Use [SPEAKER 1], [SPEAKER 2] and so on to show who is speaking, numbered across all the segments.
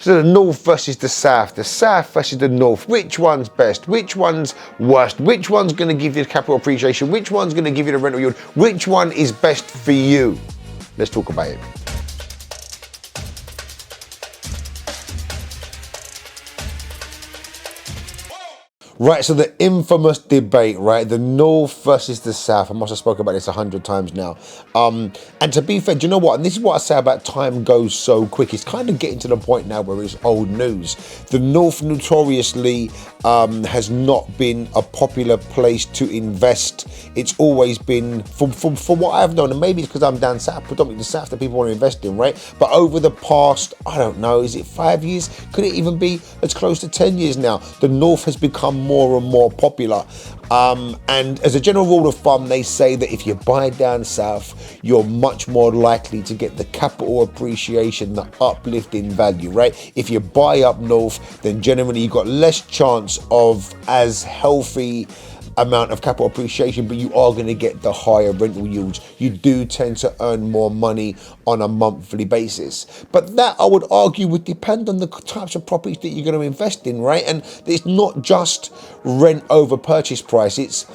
[SPEAKER 1] So the north versus the south versus the north. Which one's best? Which one's worst? Which one's going to give you the capital appreciation? Which one's going to give you the rental yield? Which one is best for you? Let's talk about it. Right, so the infamous debate, right? The north versus the south. I must have spoken about this 100 times now. And to be fair, do you know what? And this is what I say about time goes so quick. It's kind of getting to the point now where it's old news. The north notoriously has not been a popular place to invest. It's always been, from what I've known, and maybe it's because I'm down south, predominantly the south that people want to invest in, right? But over the past, I don't know, is it 5 years? Could it even be as close to 10 years now? The north has become more and more popular. And as a general rule of thumb, they say that if you buy down south, you're much more likely to get the capital appreciation, the uplift in value, right? If you buy up north, then generally you've got less chance of as healthy amount of capital appreciation, but you are going to get the higher rental yields. You do tend to earn more money on a monthly basis. But that, I would argue, would depend on the types of properties that you're going to invest in, right? And it's not just rent over purchase price, it's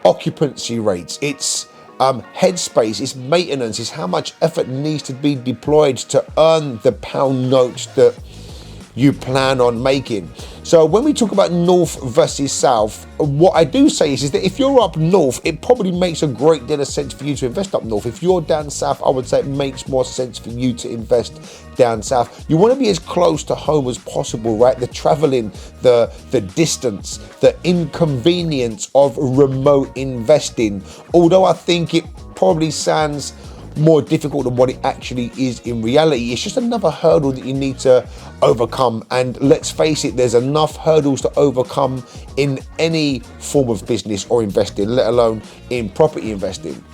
[SPEAKER 1] occupancy rates, it's headspace, it's maintenance, it's how much effort needs to be deployed to earn the pound notes that you plan on making. So when we talk about north versus south, what I do say is that if you're up north, it probably makes a great deal of sense for you to invest up north. If you're down south, I would say it makes more sense for you to invest down south. You want to be as close to home as possible, right? The traveling, the distance, the inconvenience of remote investing. Although I think it probably sounds more difficult than what it actually is in reality. It's just another hurdle that you need to overcome. And let's face it, there's enough hurdles to overcome in any form of business or investing, let alone in property investing.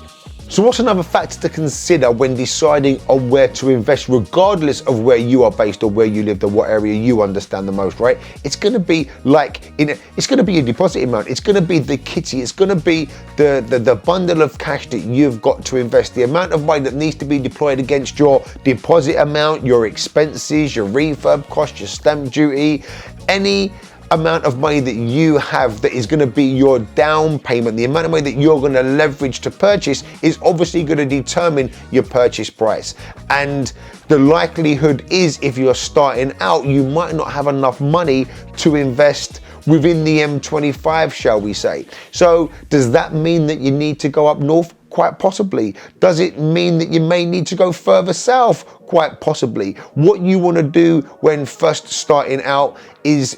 [SPEAKER 1] So what's another factor to consider when deciding on where to invest, regardless of where you are based or where you live or what area you understand the most, right? It's going to be it's going to be your deposit amount. It's going to be the kitty. It's going to be the bundle of cash that you've got to invest, the amount of money that needs to be deployed against your deposit amount, your expenses, your refurb cost, your stamp duty, any amount of money that you have that is going to be your down payment, the amount of money that you're going to leverage to purchase is obviously going to determine your purchase price. And the likelihood is, if you're starting out, you might not have enough money to invest within the M25, shall we say. So does that mean that you need to go up north? Quite possibly. Does it mean that you may need to go further south? Quite possibly. What you want to do when first starting out is,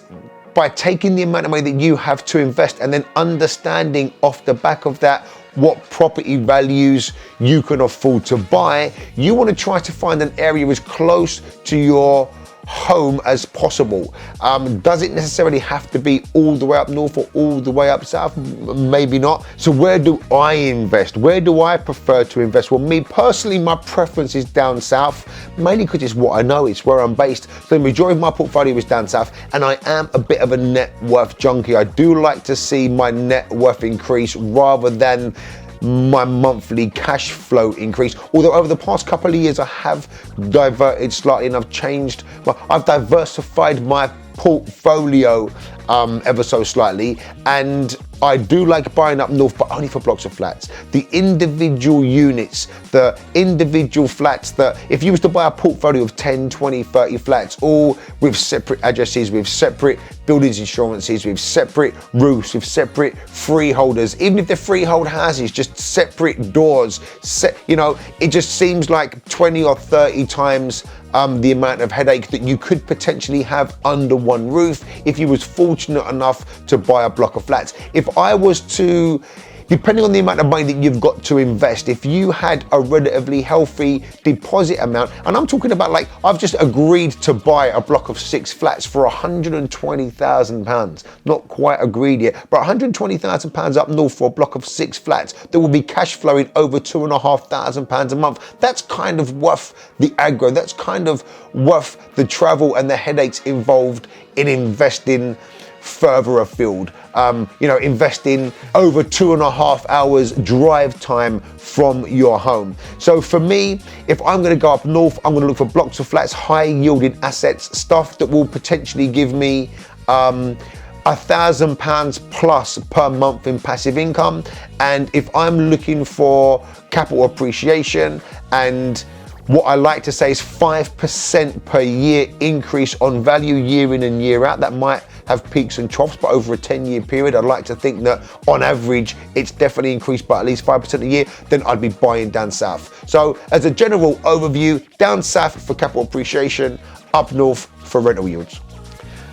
[SPEAKER 1] by taking the amount of money that you have to invest and then understanding off the back of that what property values you can afford to buy, you want to try to find an area as close to your home as possible. Does it necessarily have to be all the way up north or all the way up south? Maybe not. So where do I invest? Where do I prefer to invest? Well, me personally, my preference is down south, mainly because it's what I know, it's where I'm based. So the majority of my portfolio is down south, and I am a bit of a net worth junkie. I do like to see my net worth increase rather than my monthly cash flow increase. Although over the past couple of years I have diverted slightly and I've diversified my portfolio ever so slightly, and I do like buying up north, but only for blocks of flats. The individual units, the individual flats, that if you was to buy a portfolio of 10, 20, 30 flats, all with separate addresses, with separate buildings insurances, with separate roofs, with separate freeholders, even if they're freehold houses, just separate doors, it just seems like 20 or 30 times the amount of headache that you could potentially have under one roof if you was fortunate enough to buy a block of flats. If I was to, depending on the amount of money that you've got to invest, if you had a relatively healthy deposit amount, and I'm talking about, like, I've just agreed to buy a block of 6 flats for £120,000, not quite agreed yet, but £120,000 up north for a block of 6 flats that will be cash flowing over £2,500 a month. That's kind of worth the aggro, that's kind of worth the travel and the headaches involved in investing further afield. Investing over 2.5 hours drive time from your home. So for me, if I'm going to go up north, I'm going to look for blocks of flats, high yielding assets, stuff that will potentially give me £1,000 plus per month in passive income. And if I'm looking for capital appreciation, and what I like to say is 5% per year increase on value year in and year out. That might have peaks and troughs, but over a 10-year period, I'd like to think that on average, it's definitely increased by at least 5% a year, then I'd be buying down south. So as a general overview, down south for capital appreciation, up north for rental yields.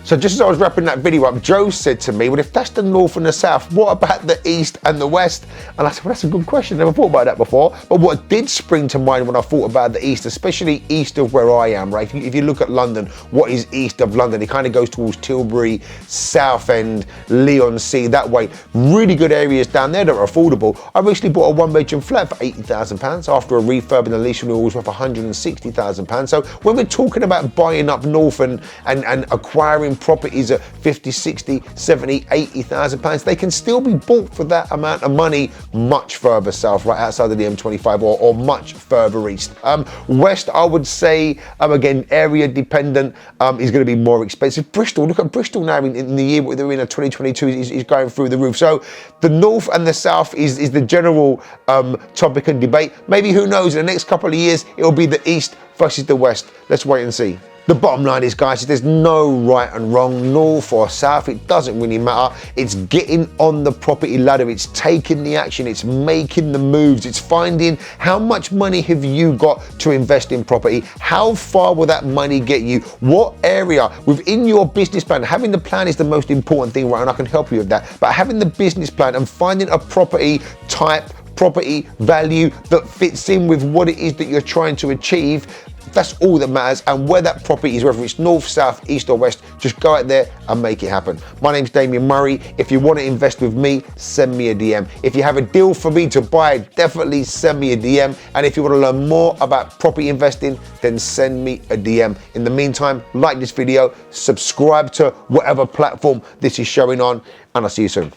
[SPEAKER 1] So just as I was wrapping that video up, Joe said to me, well, if that's the north and the south, what about the east and the west? And I said, well, that's a good question. Never thought about that before. But what did spring to mind when I thought about the east, especially east of where I am, right? If you look at London, what is east of London? It kind of goes towards Tilbury, Southend, Leigh-on-Sea, that way. Really good areas down there that are affordable. I recently bought a one-bedroom flat for £80,000 after a refurb and a lease renewal was worth £160,000. So when we're talking about buying up north and acquiring properties at 50, 60, 70, 80,000 pounds, they can still be bought for that amount of money much further south, right outside of the M25 or much further east. West, I would say, again, area dependent, is going to be more expensive. Bristol, look at Bristol now in the year they're in, 2022, is going through the roof. So the north and the south is the general topic and debate. Maybe, who knows, in the next couple of years, it'll be the east versus the west. Let's wait and see. The bottom line is, guys, there's no right and wrong, north or south, it doesn't really matter. It's getting on the property ladder, it's taking the action, it's making the moves, it's finding how much money have you got to invest in property, how far will that money get you, what area within your business plan. Having the plan is the most important thing, right, and I can help you with that, but having the business plan and finding a property type, property value that fits in with what it is that you're trying to achieve, that's all that matters. And where that property is, whether it's north, south, east or west, just go out there and make it happen. My name's Damien Murray. If you want to invest with me, send me a DM. If you have a deal for me to buy, definitely send me a DM. And if you want to learn more about property investing, then send me a DM. In the meantime, like this video, subscribe to whatever platform this is showing on, and I'll see you soon.